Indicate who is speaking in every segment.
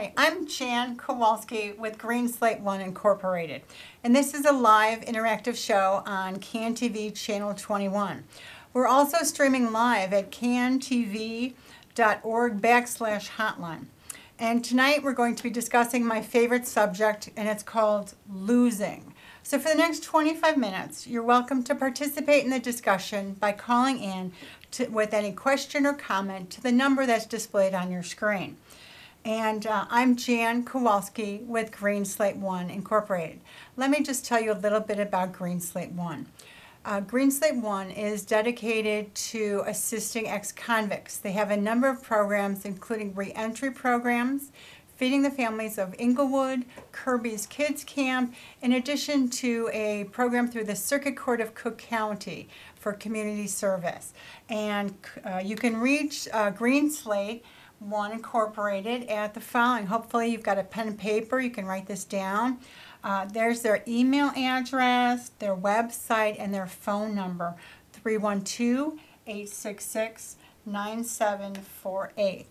Speaker 1: Hi, I'm Jan Kowalski with Green Slate I Incorporated, and this is a live interactive show on CanTV Channel 21. We're also streaming live at cantv.org/hotline. And tonight we're going to be discussing my favorite subject, and it's called losing. So for the next 25 minutes, you're welcome to participate in the discussion by calling in with any question or comment to the number that's displayed on your screen. And I'm Jan Kowalski with Green Slate I Incorporated. Let me just tell you a little bit about Green Slate I. Green Slate I is dedicated to assisting ex-convicts. They have a number of programs, including reentry programs, feeding the families of Inglewood, Kirby's Kids Camp, in addition to a program through the Circuit Court of Cook County for community service. And you can reach Green Slate I Incorporated at the following. Hopefully you've got a pen and paper. You can write this down. There's their email address, their website, and their phone number, 312-866-9748.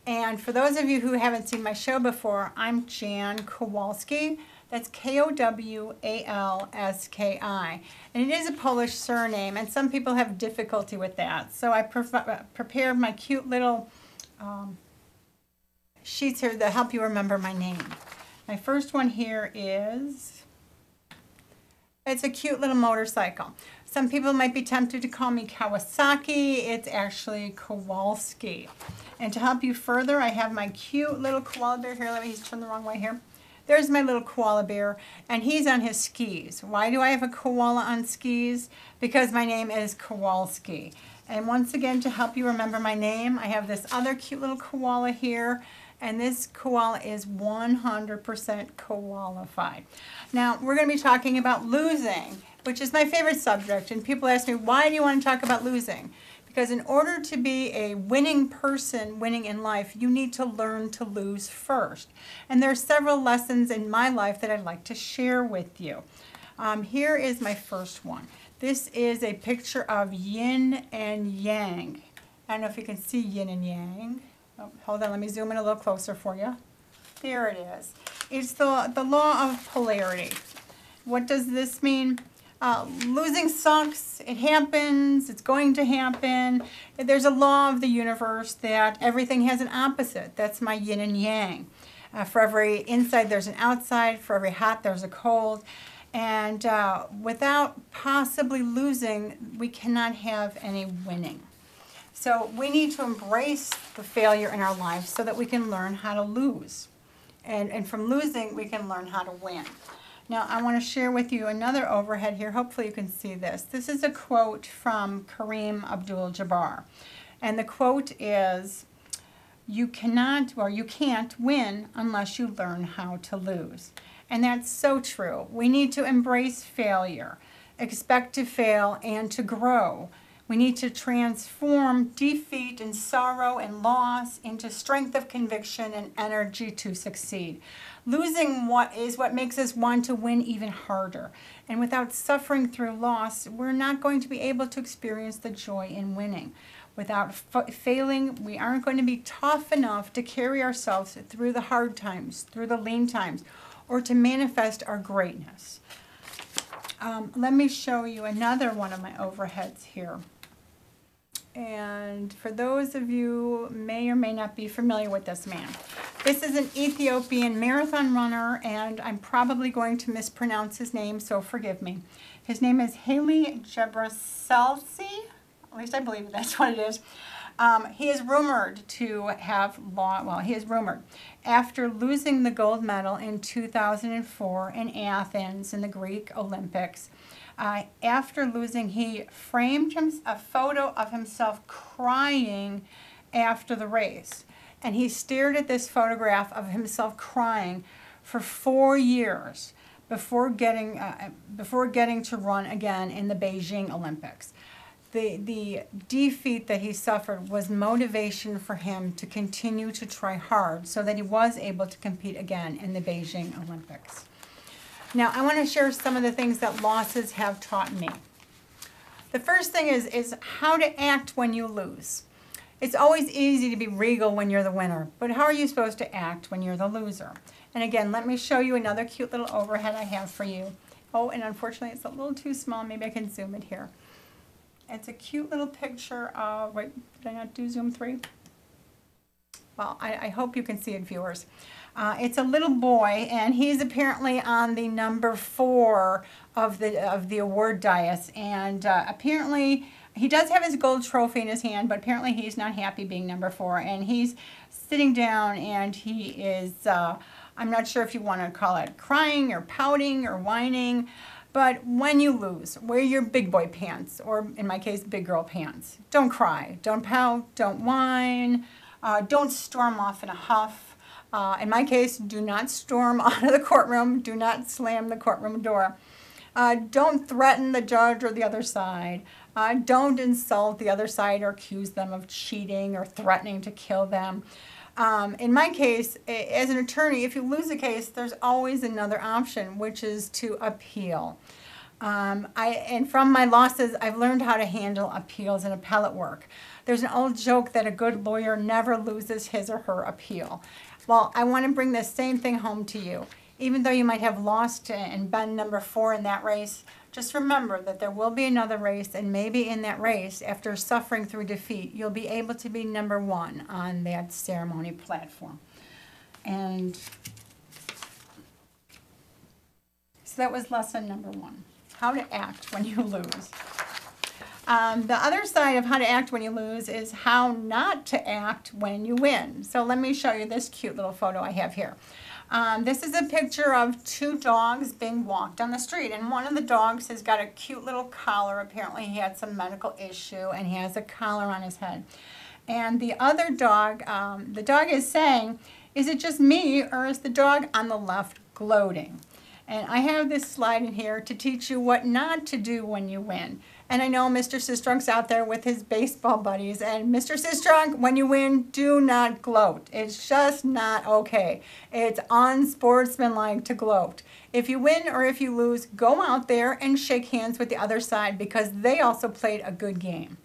Speaker 1: And for those of you who haven't seen my show before, I'm Jan Kowalski. That's Kowalski. And it is a Polish surname, and some people have difficulty with that. So I prepared my cute little sheets here to help you remember my name. My first one here is, it's a cute little motorcycle. Some people might be tempted to call me Kawasaki. It's actually Kowalski. And to help you further, I have my cute little koala bear here. Let me just turn the wrong way here. There's my little koala bear, and he's on his skis. Why do I have a koala on skis? Because my name is Kowalski. And once again, to help you remember my name, I have this other cute little koala here, and this koala is 100% qualified. Now, we're going to be talking about losing, which is my favorite subject, and people ask me, why do you want to talk about losing? Because in order to be a winning person, winning in life, you need to learn to lose first. And there are several lessons in my life that I'd like to share with you. Here is my first one. This is a picture of yin and yang. I don't know if you can see yin and yang. Oh, hold on, let me zoom in a little closer for you. There it is. It's the law of polarity. What does this mean? Losing sucks. It happens. It's going to happen. There's a law of the universe that everything has an opposite. That's my yin and yang. For every inside, there's an outside. For every hot, there's a cold. And without possibly losing, we cannot have any winning. So we need to embrace the failure in our lives so that we can learn how to lose. And from losing, we can learn how to win. Now, I want to share with you another overhead here. Hopefully you can see this. This is a quote from Kareem Abdul-Jabbar. And the quote is, you can't win unless you learn how to lose. And that's so true. We need to embrace failure, expect to fail, and to grow. We need to transform defeat and sorrow and loss into strength of conviction and energy to succeed. Losing is what makes us want to win even harder. And without suffering through loss, we're not going to be able to experience the joy in winning. Without failing, we aren't going to be tough enough to carry ourselves through the hard times, through the lean times, or to manifest our greatness. Let me show you another one of my overheads here. And for those of you who may or may not be familiar with this man, this is an Ethiopian marathon runner, and I'm probably going to mispronounce his name, so forgive me. His name is Haile Gebrselassie, at least I believe that's what it is. He is rumored to have after losing the gold medal in 2004 in Athens in the Greek Olympics. After losing, he framed a photo of himself crying after the race. And he stared at this photograph of himself crying for 4 years before getting to run again in the Beijing Olympics. The defeat that he suffered was motivation for him to continue to try hard so that he was able to compete again in the Beijing Olympics. Now, I want to share some of the things that losses have taught me. The first thing is how to act when you lose. It's always easy to be regal when you're the winner, but how are you supposed to act when you're the loser? And again, let me show you another cute little overhead I have for you. Oh, and unfortunately it's a little too small. Maybe I can zoom it here. It's a cute little picture of, wait, did I not do zoom 3? Well, I hope you can see it, viewers. It's a little boy, and he's apparently on the number 4 of the award dais, and apparently he does have his gold trophy in his hand, but apparently he's not happy being number 4, and he's sitting down, and he is, I'm not sure if you want to call it crying or pouting or whining, but when you lose, wear your big boy pants, or in my case, big girl pants. Don't cry, don't pout, don't whine, don't storm off in a huff. In my case, do not storm out of the courtroom, do not slam the courtroom door. Don't threaten the judge or the other side. Don't insult the other side or accuse them of cheating or threatening to kill them. In my case, as an attorney, if you lose a case, there's always another option, which is to appeal. And from my losses, I've learned how to handle appeals and appellate work. There's an old joke that a good lawyer never loses his or her appeal. Well, I want to bring the same thing home to you. Even though you might have lost and been number 4 in that race, just remember that there will be another race, and maybe in that race, after suffering through defeat, you'll be able to be number 1 on that ceremony platform. And so that was lesson number 1, how to act when you lose. The other side of how to act when you lose is how not to act when you win. So let me show you this cute little photo I have here. This is a picture of 2 dogs being walked on the street, and one of the dogs has got a cute little collar. Apparently he had some medical issue and he has a collar on his head. And the other dog, the dog is saying, is it just me or is the dog on the left gloating? And I have this slide in here to teach you what not to do when you win. And I know Mr. Sistrunk's out there with his baseball buddies. And Mr. Sistrunk, when you win, do not gloat. It's just not okay. It's unsportsmanlike to gloat. If you win or if you lose, go out there and shake hands with the other side because they also played a good game.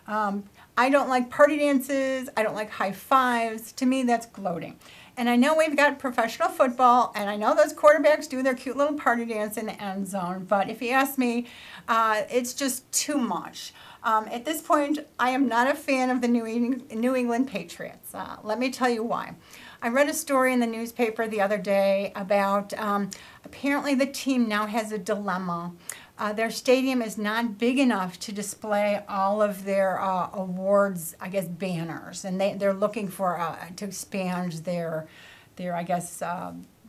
Speaker 1: I don't like party dances. I don't like high fives. To me, that's gloating. And I know we've got professional football, and I know those quarterbacks do their cute little party dance in the end zone, but if you ask me, it's just too much. At this point, I am not a fan of the New England Patriots. Let me tell you why. I read a story in the newspaper the other day about apparently the team now has a dilemma. Their stadium is not big enough to display all of their awards, I guess, banners, and they're looking for to expand their I guess,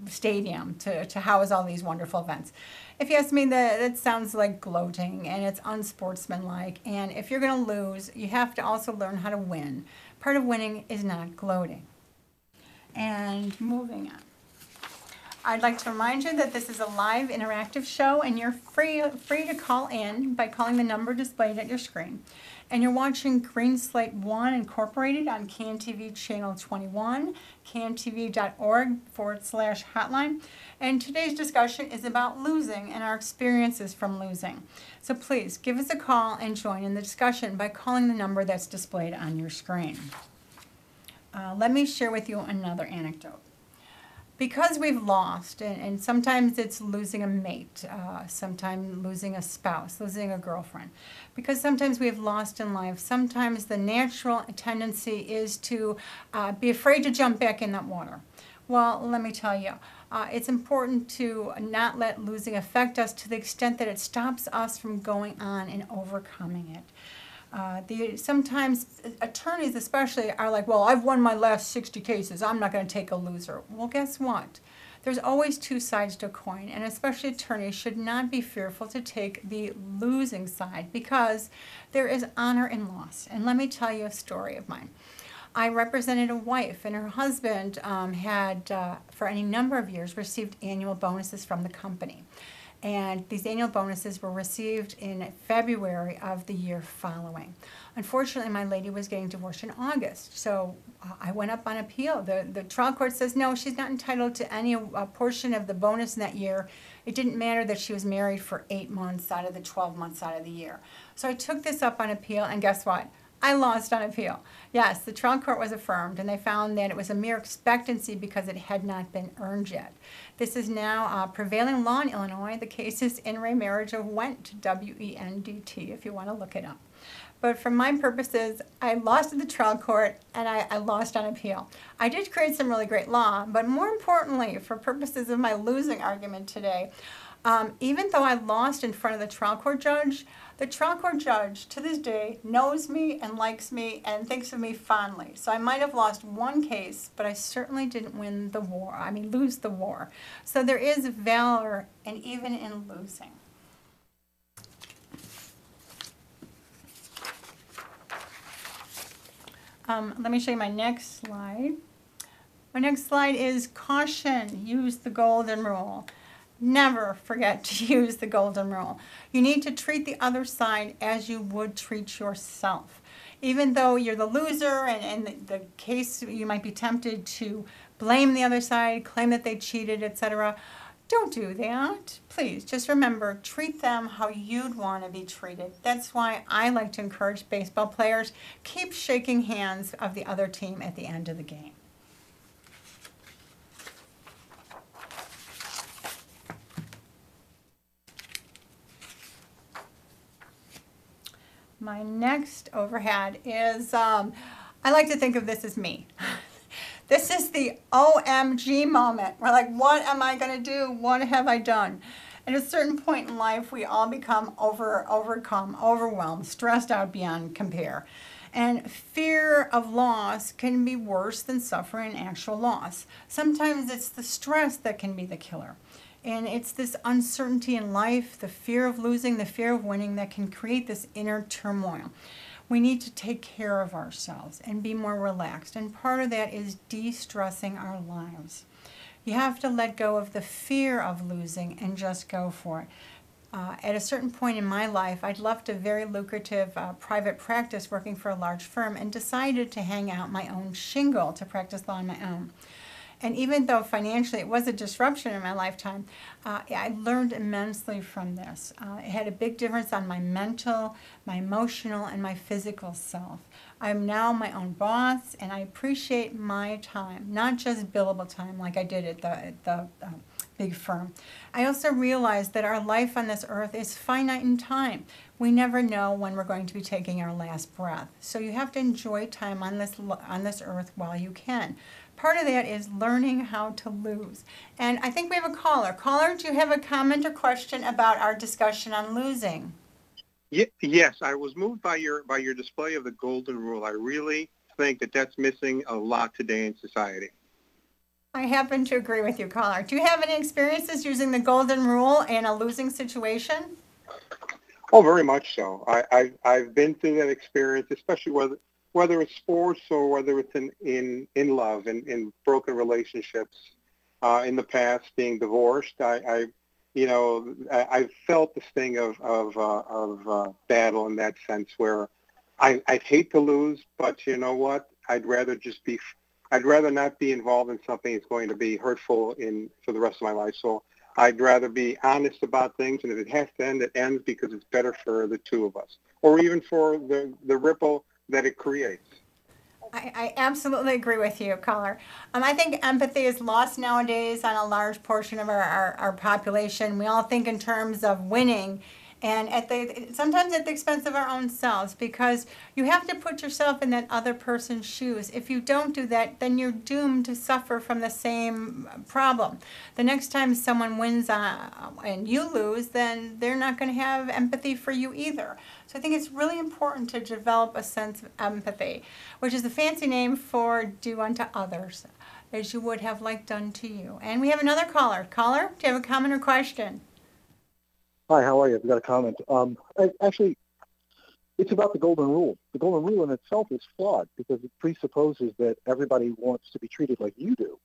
Speaker 1: stadium to house all these wonderful events. If you ask me, that sounds like gloating, and it's unsportsmanlike. And if you're going to lose, you have to also learn how to win. Part of winning is not gloating. And moving on. I'd like to remind you that this is a live interactive show, and you're free to call in by calling the number displayed at your screen. And you're watching Green Slate I Incorporated on CanTV Channel 21, cantv.org/hotline. And today's discussion is about losing and our experiences from losing. So please give us a call and join in the discussion by calling the number that's displayed on your screen. Let me share with you another anecdote. Because we've lost, and sometimes it's losing a mate, sometimes losing a spouse, losing a girlfriend. Because sometimes we've lost in life, sometimes the natural tendency is to be afraid to jump back in that water. Well, let me tell you, it's important to not let losing affect us to the extent that it stops us from going on and overcoming it. Sometimes attorneys especially are like, well, I've won my last 60 cases. I'm not going to take a loser. Well, guess what? There's always 2 sides to a coin, and especially attorneys should not be fearful to take the losing side because there is honor in loss. And let me tell you a story of mine. I represented a wife, and her husband had, for any number of years, received annual bonuses from the company. And these annual bonuses were received in February of the year following. Unfortunately, my lady was getting divorced in August, so I went up on appeal. The trial court says, no, she's not entitled to any portion of the bonus in that year. It didn't matter that she was married for 8 months out of the 12 months out of the year. So I took this up on appeal, and guess what? I lost on appeal. Yes, the trial court was affirmed, and they found that it was a mere expectancy because it had not been earned yet. This is now prevailing law in Illinois. The case is In Re Marriage of Wendt, W-E-N-D-T, if you want to look it up. But for my purposes, I lost at the trial court, and I lost on appeal. I did create some really great law, but more importantly, for purposes of my losing argument today, even though I lost in front of the trial court judge to this day knows me and likes me and thinks of me fondly. So I might have lost one case, but I certainly didn't win the war. I mean, lose the war. So there is valor, and even in losing. Let me show you my next slide. My next slide is caution, use the golden rule. Never forget to use the golden rule. You need to treat the other side as you would treat yourself. Even though you're the loser and the case, you might be tempted to blame the other side, claim that they cheated, etc. Don't do that. Please, just remember, treat them how you'd want to be treated. That's why I like to encourage baseball players, keep shaking hands of the other team at the end of the game. My next overhead is, I like to think of this as me. This is the OMG moment. We're like, what am I going to do? What have I done? At a certain point in life, we all become overcome, overwhelmed, stressed out beyond compare. And fear of loss can be worse than suffering actual loss. Sometimes it's the stress that can be the killer. And it's this uncertainty in life, the fear of losing, the fear of winning that can create this inner turmoil. We need to take care of ourselves and be more relaxed. And part of that is de-stressing our lives. You have to let go of the fear of losing and just go for it. At a certain point in my life, I'd left a very lucrative private practice working for a large firm and decided to hang out my own shingle to practice law on my own. And even though financially it was a disruption in my lifetime, I learned immensely from this. It had a big difference on my mental, my emotional, and my physical self. I'm now my own boss, and I appreciate my time, not just billable time like I did at the big firm. I also realized that our life on this earth is finite in time. We never know when we're going to be taking our last breath. So you have to enjoy time on this earth while you can. Part of that is learning how to lose. And I think we have a caller. Caller, do you have a comment or question about our discussion on losing?
Speaker 2: Yes, I was moved by your display of the golden rule. I really think that that's missing a lot today in society.
Speaker 1: I happen to agree with you, caller. Do you have any experiences using the golden rule in a losing situation?
Speaker 2: Oh, very much so. I've been through that experience, especially whether it's sports or whether it's in love and in broken relationships. In the past, being divorced, I felt the sting of battle in that sense, where I'd hate to lose, but you know what? I'd rather not be involved in something that's going to be hurtful for the rest of my life. So I'd rather be honest about things, and if it has to end, it ends, because it's better for the two of us, or even for the ripple that it creates.
Speaker 1: I absolutely agree with you, caller. I think empathy is lost nowadays on a large portion of our population. We all think in terms of winning, and sometimes at the expense of our own selves, because you have to put yourself in that other person's shoes. If you don't do that, then you're doomed to suffer from the same problem. The next time someone wins and you lose, then they're not going to have empathy for you either. So I think it's really important to develop a sense of empathy, which is a fancy name for do unto others as you would have like done to you. And we have another caller. Caller, do you have a comment or question?
Speaker 3: Hi, how are you? I've got a comment. Actually, it's about the golden rule. The golden rule in itself is flawed because it presupposes that everybody wants to be treated like you do.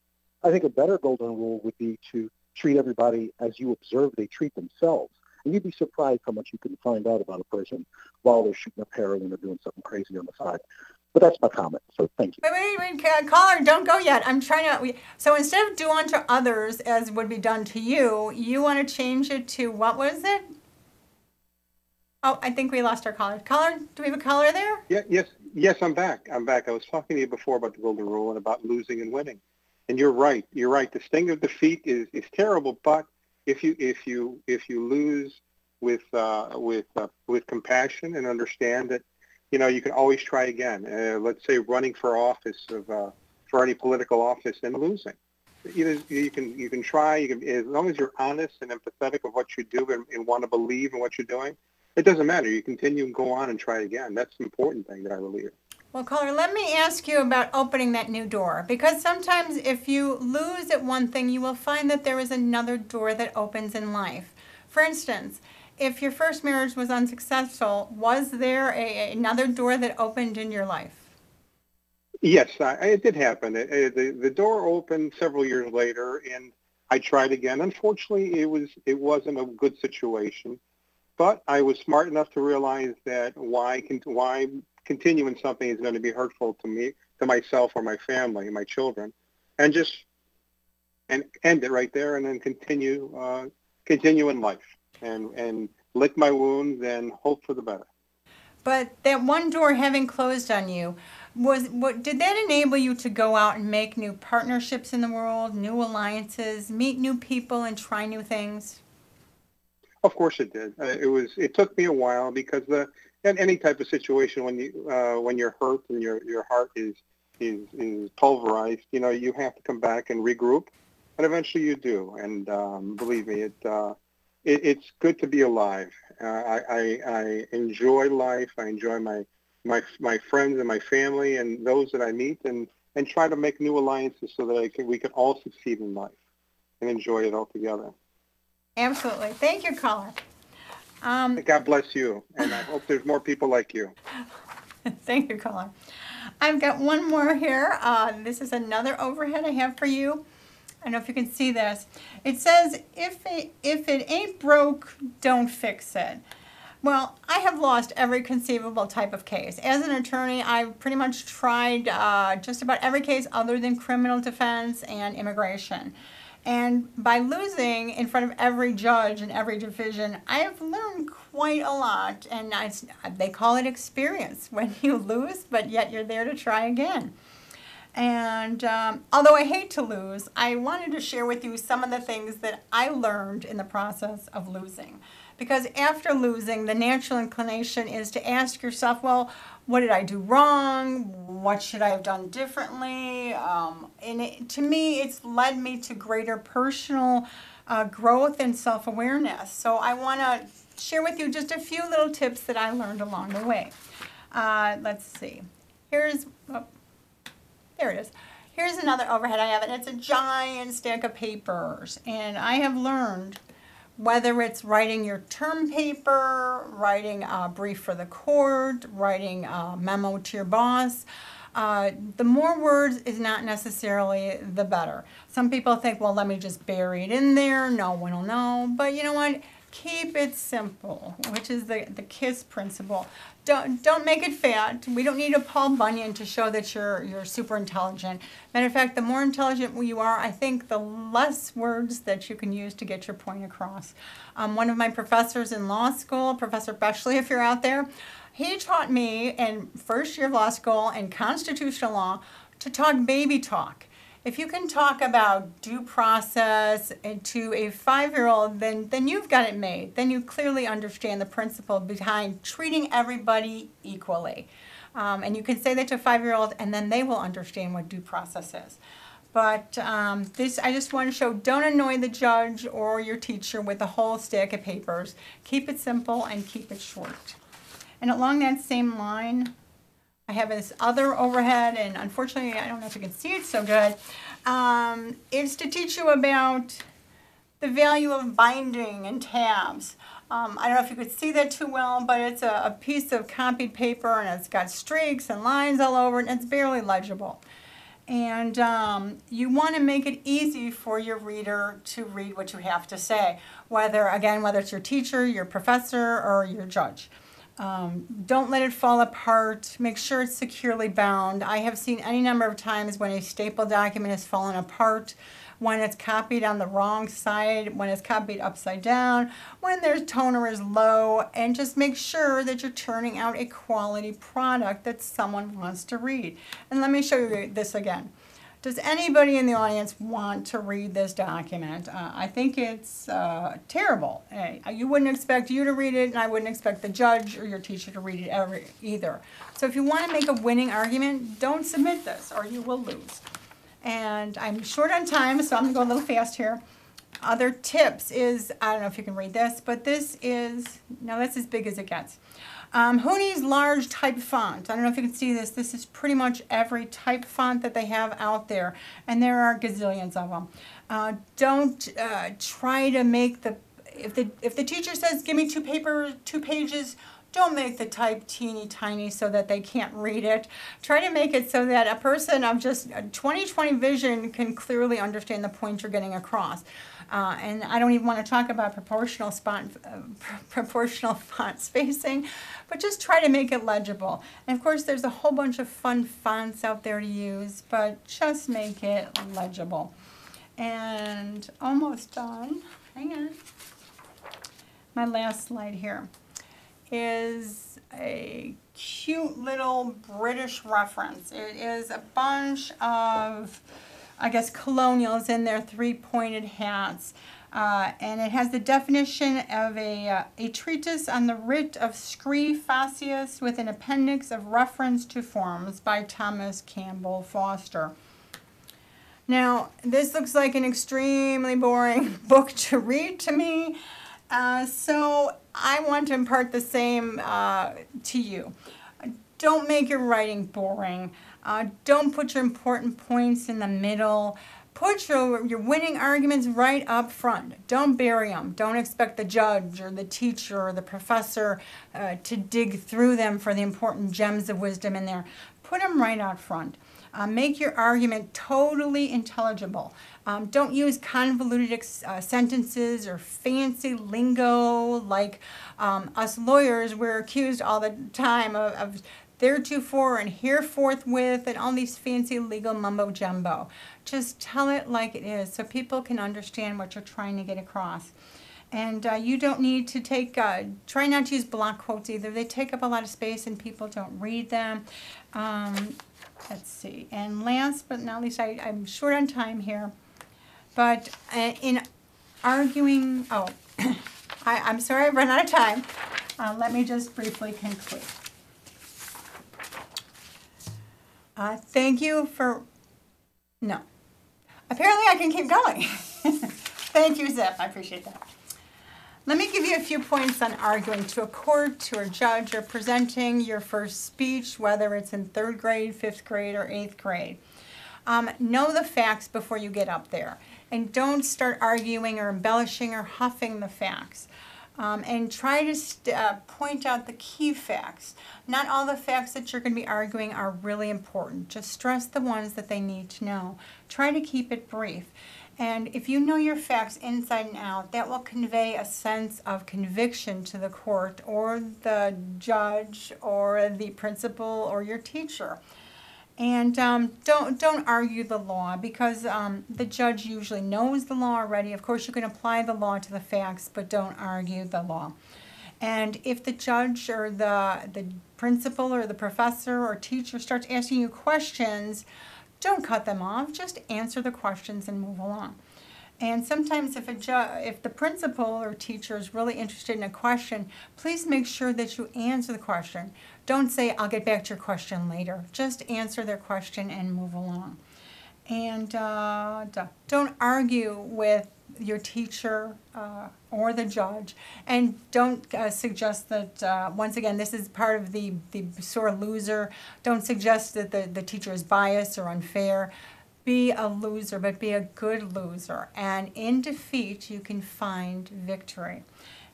Speaker 3: I think a better golden rule would be to treat everybody as you observe they treat themselves. And you'd be surprised how much you can find out about a person while they're shooting up heroin or doing something crazy on the side. But that's my comment, so thank you.
Speaker 1: Wait, caller, don't go yet. I'm trying to, so instead of do unto others as would be done to you, you want to change it to, what was it? Oh, I think we lost our caller. Caller, do we have a caller there?
Speaker 2: Yes, I'm back. I'm back. I was talking to you before about the golden rule and about losing and winning. And you're right. You're right. The sting of defeat is terrible, but if you lose with compassion and understand that, you can always try again. Let's say running for office for any political office and losing. You can try. You can, as long as you're honest and empathetic of what you do and want to believe in what you're doing. It doesn't matter. You continue and go on and try again. That's the important thing that I believe.
Speaker 1: Well, caller, let me ask you about opening that new door, because sometimes if you lose at one thing, you will find that there is another door that opens in life. For instance, if your first marriage was unsuccessful, was there another door that opened in your life?
Speaker 2: Yes, it did happen. The door opened several years later, and I tried again. Unfortunately, it wasn't a good situation, but I was smart enough to realize that why continue in something is going to be hurtful to me, to myself or my family, my children, and end it right there, and then continue in life, and lick my wounds and hope for the better.
Speaker 1: But that one door having closed on you, did that enable you to go out and make new partnerships in the world, new alliances, meet new people, and try new things?
Speaker 2: Of course it did. It took me a while because in any type of situation when you're hurt and your heart is pulverized, you have to come back and regroup, and eventually you do. And believe me, it's good to be alive. I enjoy life. I enjoy my friends and my family and those that I meet, and try to make new alliances so that we can all succeed in life and enjoy it all together.
Speaker 1: Absolutely. Thank you, caller.
Speaker 2: God bless you, and I hope there's more people like you.
Speaker 1: Thank you, caller. I've got one more here. This is another overhead I have for you. I don't know if you can see this. It says, if it ain't broke, don't fix it. Well, I have lost every conceivable type of case. As an attorney, I've pretty much tried just about every case other than criminal defense and immigration. And by losing in front of every judge in every division, I have learned quite a lot. And they call it experience when you lose, but yet you're there to try again. And although I hate to lose, I wanted to share with you some of the things that I learned in the process of losing. Because after losing, the natural inclination is to ask yourself, well, what did I do wrong? What should I have done differently? To me, it's led me to greater personal growth and self-awareness. So I want to share with you just a few little tips that I learned along the way. Let's see. There it is. Here's another overhead I have, and it's a giant stack of papers. And I have learned, whether it's writing your term paper, writing a brief for the court, writing a memo to your boss, the more words is not necessarily the better. Some people think, well, let me just bury it in there. No one will know. But you know what? Keep it simple, which is the KISS principle. Don't make it fat. We don't need a Paul Bunyan to show that you're super intelligent. Matter of fact, the more intelligent you are, I think the less words that you can use to get your point across. One of my professors in law school, Professor Beshley, if you're out there, he taught me in first year of law school in constitutional law to talk baby talk. If you can talk about due process to a 5-year-old, then you've got it made. Then you clearly understand the principle behind treating everybody equally. And you can say that to a 5-year-old, and then they will understand what due process is. But I just want to show, don't annoy the judge or your teacher with a whole stack of papers. Keep it simple and keep it short. And along that same line, I have this other overhead, and unfortunately, I don't know if you can see it so good. It's to teach you about the value of binding and tabs. I don't know if you could see that too well, but it's a piece of copied paper, and it's got streaks and lines all over it, and it's barely legible. And you want to make it easy for your reader to read what you have to say, whether it's your teacher, your professor, or your judge. Don't let it fall apart. Make sure it's securely bound. I have seen any number of times when a stapled document has fallen apart when it's copied on the wrong side, when it's copied upside down, when their toner is low, and just make sure that you're turning out a quality product that someone wants to read. And let me show you this again. Does anybody in the audience want to read this document? I think it's terrible. You wouldn't expect you to read it, and I wouldn't expect the judge or your teacher to read it either. So if you want to make a winning argument, don't submit this, or you will lose. And I'm short on time, so I'm going to go a little fast here. Other tips is, I don't know if you can read this, but this is, no, that's as big as it gets. Who needs large type font? I don't know if you can see this. This is pretty much every type font that they have out there, and there are gazillions of them. Don't try to make if the teacher says, give me 2 pages, don't make the type teeny tiny so that they can't read it. Try to make it so that a person of just 20/20 vision can clearly understand the point you're getting across. And I don't even want to talk about proportional font spacing, but just try to make it legible. And of course, there's a whole bunch of fun fonts out there to use, but just make it legible. And almost done. Hang on. My last slide here is a cute little British reference. It is a bunch of, I guess, colonials in their 3-pointed hats. And it has the definition of a treatise on the writ of scri facias with an appendix of reference to forms by Thomas Campbell Foster. Now, this looks like an extremely boring book to read to me, so I want to impart the same to you. Don't make your writing boring. Don't put your important points in the middle. Put your winning arguments right up front. Don't bury them. Don't expect the judge or the teacher or the professor to dig through them for the important gems of wisdom in there. Put them right out front. Make your argument totally intelligible. Don't use convoluted sentences or fancy lingo like us lawyers, we're accused all the time of theretofore and hereforthwith and all these fancy legal mumbo jumbo. Just tell it like it is so people can understand what you're trying to get across. And you don't need to try not to use block quotes either. They take up a lot of space and people don't read them. Let's see. And last but not least, I'm short on time here. But in arguing, I'm sorry, I've run out of time. Let me just briefly conclude. Thank you for, no. Apparently I can keep going. Thank you, Zip. I appreciate that. Let me give you a few points on arguing to a court, to a judge, or presenting your first speech, whether it's in 3rd grade, 5th grade, or 8th grade. Know the facts before you get up there. And don't start arguing or embellishing or huffing the facts. And try to point out the key facts. Not all the facts that you're going to be arguing are really important. Just stress the ones that they need to know. Try to keep it brief. And if you know your facts inside and out, that will convey a sense of conviction to the court or the judge or the principal or your teacher. And don't argue the law because the judge usually knows the law already. Of course, you can apply the law to the facts, but don't argue the law. And if the judge or the principal or the professor or teacher starts asking you questions, don't cut them off. Just answer the questions and move along. And sometimes if the principal or teacher is really interested in a question, please make sure that you answer the question. Don't say, I'll get back to your question later. Just answer their question and move along. And don't argue with your teacher or the judge. And don't suggest that, once again, this is part of the sore loser. Don't suggest that the teacher is biased or unfair. Be a loser, but be a good loser. And in defeat, you can find victory.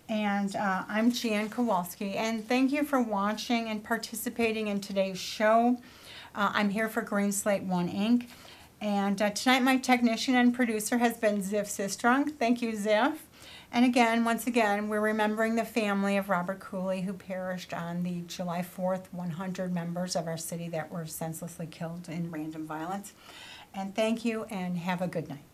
Speaker 1: And I'm Jan Kowalski, and thank you for watching and participating in today's show. I'm here for Green Slate I, Inc. And tonight my technician and producer has been Ziff Sistrunk. Thank you, Ziff. And again, once again, we're remembering the family of Robert Cooley, who perished on the July 4th, 100 members of our city that were senselessly killed in random violence. And thank you, and have a good night.